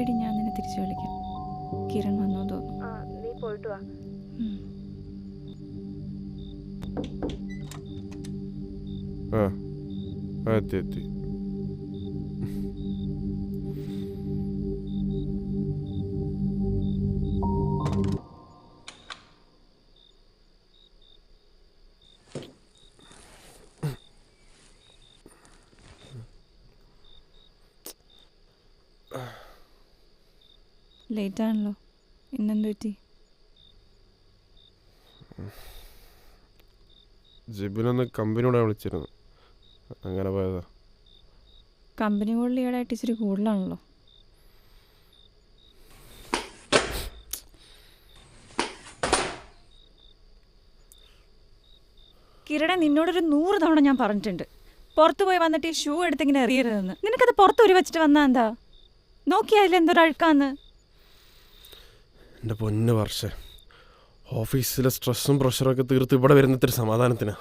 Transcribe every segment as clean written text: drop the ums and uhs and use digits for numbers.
എടി ഞാൻ നിന്നെ തിരിച്ചു വിളിക്കാം. കിരൺ വന്നോ തോന്നുന്നു. നീ പോയിട്ട് വാ. എത്തി. ലേറ്റ് ആണല്ലോ, ഇന്നെന്ത് പറ്റി? ജിബിനൊന്ന് കമ്പനിയോടെ വിളിച്ചിരുന്നു, അങ്ങനെ പോയതാ. കമ്പനി കൂടുതൽ ഈടായിട്ട് ഇച്ചിരി കൂടുതലാണല്ലോ. കിരടെ, നിന്നോടൊരു 100 തവണ ഞാൻ പറഞ്ഞിട്ടുണ്ട്, പുറത്തു പോയി വന്നിട്ട് ഈ ഷൂ എടുത്തിങ്ങനെ എറിയരുതെന്ന്. നിനക്കത് പുറത്ത് ഒരു വെച്ചിട്ട് വന്നാ എന്താ? നോക്കിയാൽ എന്തൊരഴുക്കാന്ന്. എൻ്റെ പൊന്ന് വർഷ, ഓഫീസിലെ സ്ട്രെസ്സും പ്രഷറും ഒക്കെ തീർത്ത് ഇവിടെ വരുന്നത്ര സമാധാനത്തിനാ.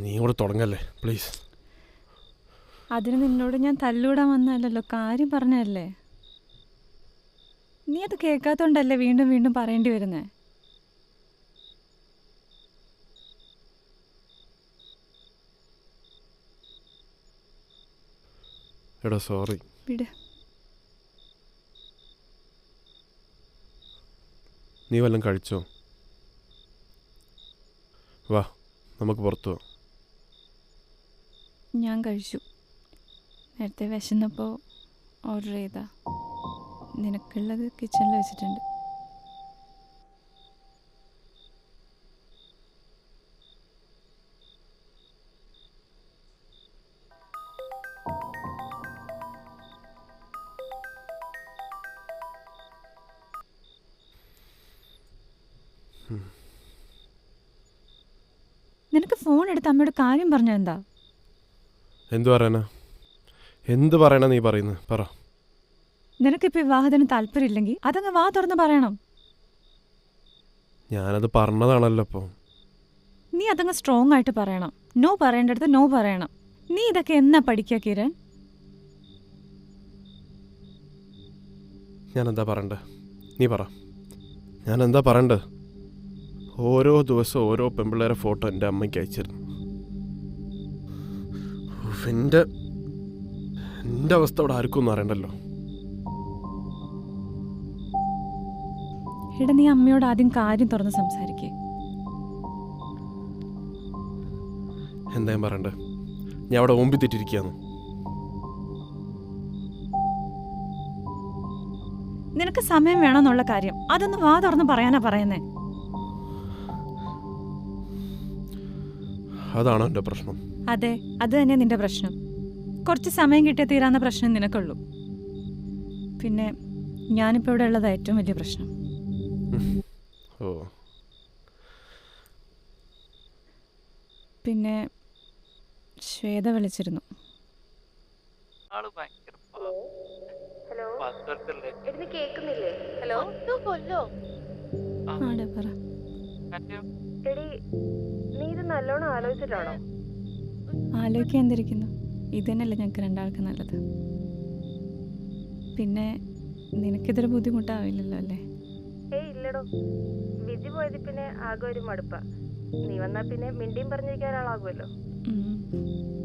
നീ കൂടെ തുടങ്ങല്ലേ പ്ലീസ്. അതിന് നിന്നോട് ഞാൻ തല്ലൂടാൻ വന്നല്ലോ, കാര്യം പറഞ്ഞല്ലേ. നീ അത് കേൾക്കാത്തോണ്ടല്ലേ വീണ്ടും വീണ്ടും പറയേണ്ടി വരുന്നേ. എടാ സോറി. വിട്. നീ വല്ലതും കഴിച്ചോ? വാ, നമുക്ക് പുറത്തു പോവാം. ഞാൻ കഴിച്ചു. നേരത്തെ വിശന്നപ്പോൾ ഓർഡർ ചെയ്താ. നിനക്കുള്ളത് കിച്ചണിൽ വെച്ചിട്ടുണ്ട്. നിനക്ക് ഫോൺ എടുത്ത് അമ്മയോട് കാര്യം പറഞ്ഞ എന്താ? എന്ത് പറയണ നീ പറയുന്നത്? പറ. നിനക്കിപ്പോൾ വിവാഹത്തിന് താല്പര്യമില്ലെങ്കിൽ അതങ്ങ് വാ തുറന്ന് പറയണം. ഞാനത് പറഞ്ഞതാണല്ലോ. ഇപ്പോൾ നീ അതങ്ങ് സ്ട്രോങ് ആയിട്ട് പറയണം. നോ പറയേണ്ടടുത്ത് നോ പറയണം. നീ ഇതൊക്കെ എന്നാ പഠിക്കുക കിരൺ? ഞാനെന്താ പറയണ്ടേ? നീ പറ. ഞാനെന്താ പറയണ്ടേ? ഓരോ ദിവസവും ഓരോ പെൺപിള്ളേരെ ഫോട്ടോ എൻ്റെ അമ്മയ്ക്ക് അയച്ചിരുന്നു. എൻ്റെ അവസ്ഥ അവിടെ ആർക്കും ഒന്നും അറിയണ്ടല്ലോ. എടാ, നീ അമ്മയോട് ആദ്യം കാര്യം തുറന്ന് സംസാരിക്കേ. എന്താ ഞാൻ പറയണ്ടേ? ഞാൻ അവിടെ ഓമ്പി തെറ്റിരിക്കുകയാണ്. നിനക്ക് സമയം വേണമെന്നുള്ള കാര്യം അതൊന്ന് വാ തുറന്ന് പറയാനാ പറയുന്നേ. അതാണോ എൻ്റെ പ്രശ്നം? അതെ, അത് തന്നെ നിന്റെ പ്രശ്നം. കുറച്ച് സമയം കിട്ടിയ തീരാവുന്ന പ്രശ്നം നിനക്കുള്ളൂ. പിന്നെ ഞാനിപ്പോൾ ഇവിടെ ഉള്ളത് ഏറ്റവും വലിയ പ്രശ്നം. ഓ, പിന്നെ ശ്വേത വിളിച്ചിരുന്നു. കേക്കുന്നില്ലേ? ഹലോ, ആടെ പറ. എടി, നീ ഇത് നല്ലോണം ആലോചിച്ചിട്ടാണോ? ആലോചിക്കാൻ എന്തിരിക്കുന്നു? ഇത് തന്നെയല്ലേ ഞങ്ങൾക്ക് രണ്ടാൾക്ക് നല്ലത്. പിന്നെ നിനക്കിതൊരു ബുദ്ധിമുട്ടാവില്ലല്ലോ അല്ലേ? ഇല്ലടോ, വിജി പോയത് പിന്നെ ആകെ ഒരു മടുപ്പ. നീ വന്നാ പിന്നെ മിണ്ടിയും പറഞ്ഞിരിക്കാൻ ഒരാളാകുമല്ലോ.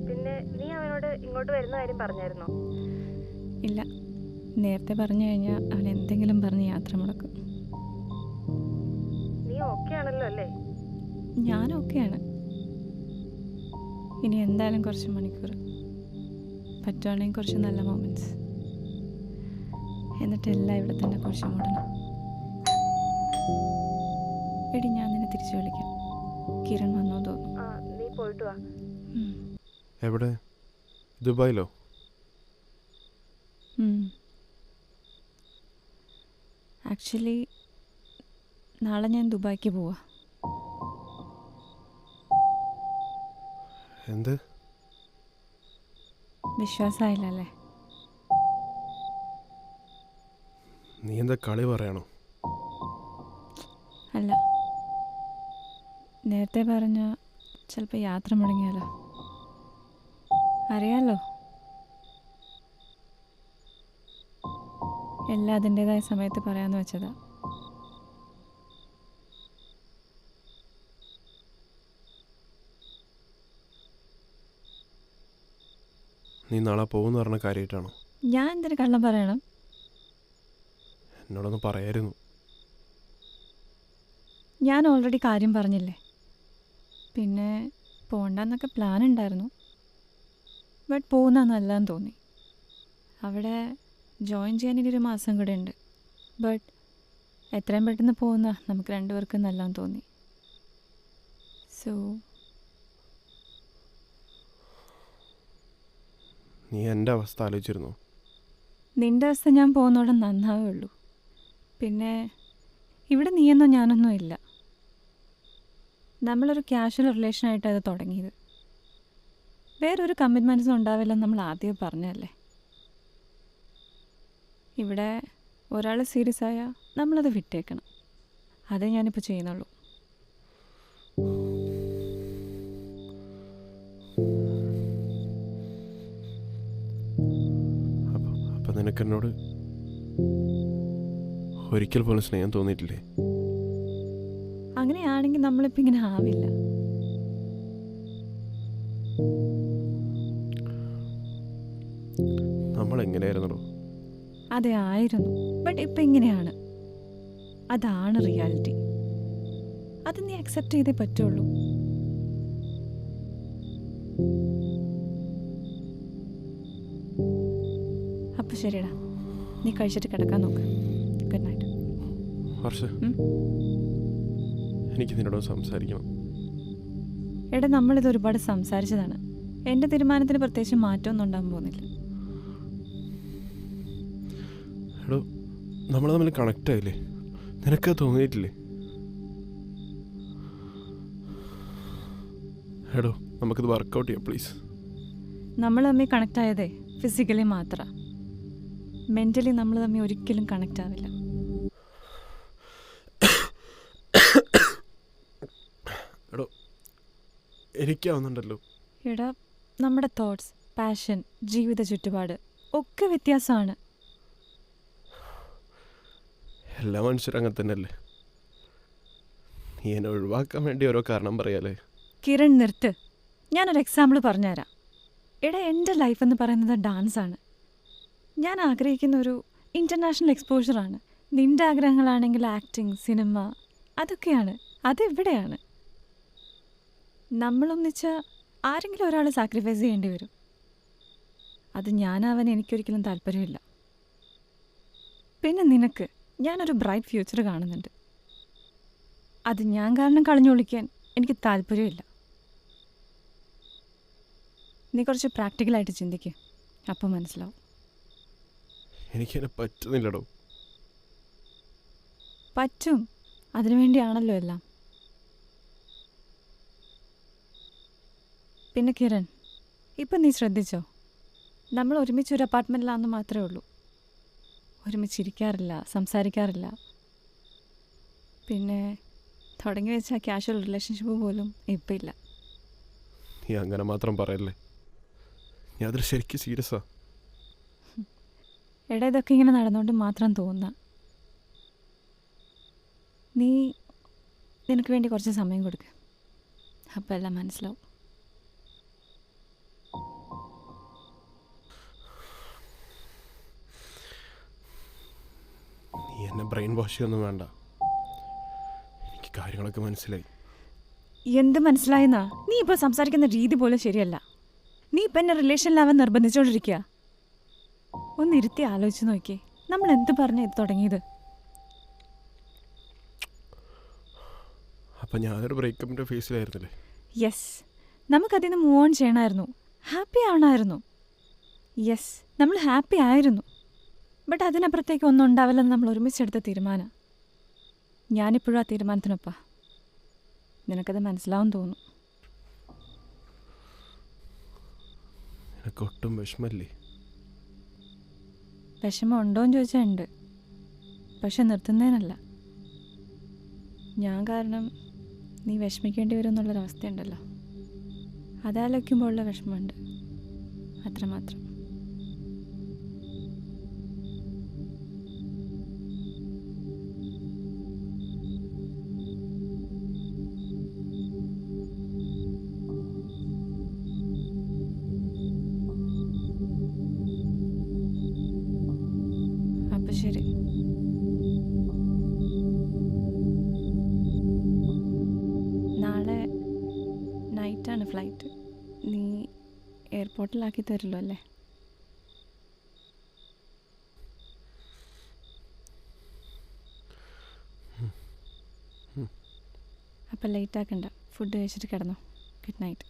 പിന്നെ നീ അവനോട് ഇങ്ങോട്ട് വരുന്ന കാര്യം പറഞ്ഞായിരുന്നോ? ഇല്ല, നേരത്തെ പറഞ്ഞു കഴിഞ്ഞാൽ അവൻ എന്തെങ്കിലും പറഞ്ഞ് യാത്ര മുടക്കും. നീ ഓക്കെ ആണല്ലോ അല്ലേ? ഞാൻ ഓക്കെയാണ്. ഇനി എന്തായാലും കുറച്ച് മണിക്കൂർ, പറ്റുവാണെങ്കിൽ കുറച്ച് നല്ല മൊമെന്റ്സ്, എന്നിട്ട് എല്ലാം ഇവിടെ തന്നെ കുറിച്ച് മൂടണം. എടി, ഞാൻ നിന്നെ തിരിച്ചു വിളിക്കാം. കിരൺ വന്നോ തോന്നുന്നു. നീ പോയിട്ട് വാ. എവിടെ? ദുബായിലോ? ആക്ച്വലി നാളെ ഞാൻ ദുബായിക്ക് പോവാ. എന്ത്? വിശ്വാസമായില്ലല്ലേ? നീ എന്താ കളി പറയണോ? അല്ല, നേരത്തെ പറഞ്ഞ ചിലപ്പോൾ യാത്ര മുടങ്ങിയാലോ. അറിയാലോ, എല്ലാം അതിൻ്റെതായ സമയത്ത് പറയാമെന്ന് വെച്ചതാ. നീ നാളെ പോകുമെന്ന് പറഞ്ഞ കാര്യമായിട്ടാണോ? ഞാൻ എന്തിനു കള്ളം പറയണം? എന്നോടൊന്ന് പറയായിരുന്നു. ഞാൻ ഓൾറെഡി കാര്യം പറഞ്ഞില്ലേ. പിന്നെ പോണ്ടെന്നൊക്കെ പ്ലാൻ ഉണ്ടായിരുന്നു. ബട്ട് പോകുന്ന നല്ലതെന്ന് തോന്നി. അവിടെ ജോയിൻ ചെയ്യാൻ ഇനി 1 മാസം കൂടെ ഉണ്ട്. ബട്ട് എത്രയും പെട്ടെന്ന് പോകുന്ന നമുക്ക് രണ്ടുപേർക്കും നല്ലതെന്ന് തോന്നി. സോ നീ എൻ്റെ അവസ്ഥ ആലോചിച്ചിരുന്നു? നിൻ്റെ അവസ്ഥ ഞാൻ പോകുന്നോടെ നന്നാവേ ഉള്ളൂ. പിന്നെ ഇവിടെ നീയെന്നോ ഞാനൊന്നും ഇല്ല. നമ്മളൊരു ക്യാഷ്വൽ റിലേഷനായിട്ട് അത് തുടങ്ങിയത്. വേറൊരു കമ്മിറ്റ്മെൻറ്റ്സും ഉണ്ടാവില്ലെന്ന് നമ്മൾ ആദ്യം പറഞ്ഞതല്ലേ. ഇവിടെ ഒരാൾ സീരിയസ് ആയാൽ നമ്മളത് വിട്ടേക്കണം. അതേ ഞാനിപ്പോൾ ചെയ്യുന്നുള്ളൂ. അപ്പം നിനക്കെന്നോട് ഒരിക്കൽ പോലും സ്നേഹം തോന്നിയിട്ടില്ലേ? അങ്ങനെയാണെങ്കിൽ നമ്മളിപ്പോൾ ഇങ്ങനെ ആവില്ല. നമ്മളെങ്ങനെയായിരുന്നോ? അതെ, ആയിരുന്നു. ബട്ട് ഇപ്പം ഇങ്ങനെയാണ്. അതാണ് റിയാലിറ്റി. അത് നീ അക്സെപ്റ്റ് ചെയ്തേ പറ്റുള്ളൂ. അപ്പോൾ ശരിടാ, നീ കഴിച്ചിട്ട് കിടക്കാൻ നോക്ക്. Good night. വർഷ, എനിക്ക് നിന്നോട് സംസാരിക്കണം. എടാ, നമ്മളിത് ഒരുപാട് സംസാരിച്ചതാണ്. എൻ്റെ തീരുമാനത്തിന് പ്രത്യേകിച്ച് മാറ്റമൊന്നും ഉണ്ടാകാൻ പോകുന്നില്ല. എടോ, നമ്മൾ തമ്മിൽ കണക്റ്റ് ആയില്ലേ? നിനക്കത് തോന്നിയിട്ടില്ലേ? എടോ, നമുക്കിത് വർക്കൗട്ട് ചെയ്യാം പ്ലീസ്. നമ്മൾ തമ്മിൽ കണക്റ്റ് ആയതേ ഫിസിക്കലി മാത്രമാണ്. മെൻ്റലി നമ്മൾ തമ്മിൽ ഒരിക്കലും കണക്റ്റ് ആവില്ല. എടോ, എനിക്കാവുന്നുണ്ടല്ലോ. എടാ, നമ്മുടെ തോട്ട്സ്, പാഷൻ, ജീവിത ചുറ്റുപാട് ഒക്കെ വ്യത്യാസമാണ്. എല്ലാ മനുഷ്യരും അങ്ങനെ തന്നെയല്ലേ. നീ എന്നെ ഒഴിവാക്കാൻ വേണ്ടി ഓരോ കാരണം പറയാലേ. കിരൺ, നിർത്ത്. ഞാനൊരു എക്സാമ്പിൾ പറഞ്ഞുതരാം. എടാ, എൻ്റെ ലൈഫ് എന്ന് പറയുന്നത് ഡാൻസാണ്. ഞാൻ ആഗ്രഹിക്കുന്ന ഒരു ഇൻ്റർനാഷണൽ എക്സ്പോഷറാണ്. നിൻ്റെ ആഗ്രഹങ്ങളാണെങ്കിൽ ആക്ടിങ്, സിനിമ, അതൊക്കെയാണ്. അതിവിടെയാണ്. നമ്മളൊന്നിച്ച് ആരെങ്കിലും ഒരാൾ സാക്രിഫൈസ് ചെയ്യേണ്ടി വരും. അത് ഞാനാവാൻ എനിക്കൊരിക്കലും താല്പര്യമില്ല. പിന്നെ നിനക്ക് ഞാനൊരു ബ്രൈറ്റ് ഫ്യൂച്ചർ കാണുന്നുണ്ട്. അത് ഞാൻ കാരണം കളഞ്ഞൊളിക്കാൻ എനിക്ക് താല്പര്യമില്ല. നീ കുറച്ച് പ്രാക്ടിക്കലായിട്ട് ചിന്തിക്കുക. അപ്പം മനസ്സിലാവും. എനിക്കതിനെ പറ്റുന്നില്ലടോ. പറ്റും. അതിനുവേണ്ടിയാണല്ലോ എല്ലാം. പിന്നെ കിരൺ, ഇപ്പം നീ ശ്രദ്ധിച്ചോ? നമ്മൾ ഒരുമിച്ച് ഒരു അപ്പാർട്ട്മെൻറ്റിലാണെന്ന് മാത്രമേ ഉള്ളൂ. ഒരുമിച്ചിരിക്കാറില്ല, സംസാരിക്കാറില്ല. പിന്നെ തുടങ്ങി വെച്ച ആ ക്യാഷ്വൽ റിലേഷൻഷിപ്പ് പോലും ഇപ്പം ഇല്ല. നീ അങ്ങനെ മാത്രം പറയല്ലേ. ഞാൻ അതിൽ ശരിക്കും സീരിയസാ. എടാ, ഇതൊക്കെ ഇങ്ങനെ നടന്നുകൊണ്ട് മാത്രം തോന്നുക. നിനക്ക് വേണ്ടി കുറച്ച് സമയം കൊടുക്കുക. അപ്പം എല്ലാം മനസ്സിലാവും. നീ എന്നെ ബ്രെയിൻ വാഷ് ചെയ്യൊന്നും വേണ്ട. എനിക്ക് കാര്യങ്ങളൊക്കെ മനസ്സിലായി. എന്ത് മനസ്സിലായെന്നാ? നീ ഇപ്പോൾ സംസാരിക്കുന്ന രീതി പോലും ശരിയല്ല. നീ ഇപ്പം എന്നെ റിലേഷനിലാവാൻ നിർബന്ധിച്ചുകൊണ്ടിരിക്കുക. ഒന്നിരുത്തി ആലോചിച്ച് നോക്കിയേ, നമ്മൾ എന്ത് പറഞ്ഞ ഇത് തുടങ്ങിയത്? അപ്പം ഞാനൊരു ബ്രേക്കപ്പിൻ്റെ ഫേസിലായിരുന്നില്ലേ? യെസ്, നമുക്കതിൽ നിന്ന് മൂവ് ഓൺ ചെയ്യണമായിരുന്നു. ഹാപ്പി ആവണമായിരുന്നു. യെസ്, നമ്മൾ ഹാപ്പി ആയിരുന്നു. ബട്ട് അതിനപ്പുറത്തേക്ക് ഒന്നും ഉണ്ടാവില്ലെന്ന് നമ്മൾ ഒരുമിച്ചെടുത്ത തീരുമാനം. ഞാനിപ്പോഴും ആ തീരുമാനത്തിനൊപ്പാ. നിനക്കത് മനസ്സിലാവും തോന്നും. നിനക്കൊട്ടും വിഷമല്ലേ? വിഷമം ഉണ്ടോയെന്ന് ചോദിച്ചാൽ ഉണ്ട്. പക്ഷെ നിർത്തുന്നതിനല്ല. ഞാൻ കാരണം നീ വിഷമിക്കേണ്ടി വരും എന്നുള്ളൊരവസ്ഥയുണ്ടല്ലോ, അതാലോചിക്കുമ്പോൾ ഉള്ള വിഷമമുണ്ട്. അത്രമാത്രം. ശരി. നാളെ നൈറ്റാണ് ഫ്ലൈറ്റ്. നീ എയർപോർട്ടിലാക്കി തരുമല്ലോ അല്ലേ? അപ്പം ലേറ്റ് ആക്കണ്ട. ഫുഡ് കഴിച്ചിട്ട് കിടന്നോ. Good night.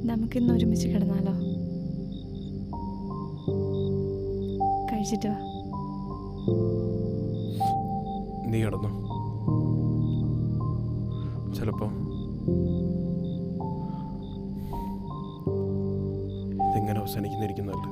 നമുക്കിന്ന് ഒരുമിച്ച് കിടന്നാലോ? കഴിച്ചിട്ട് വാ. നീ കിടന്നോ. ചിലപ്പം ഇതെങ്ങനെ അവസാനിക്കുന്നിരിക്കുന്നല്ലേ.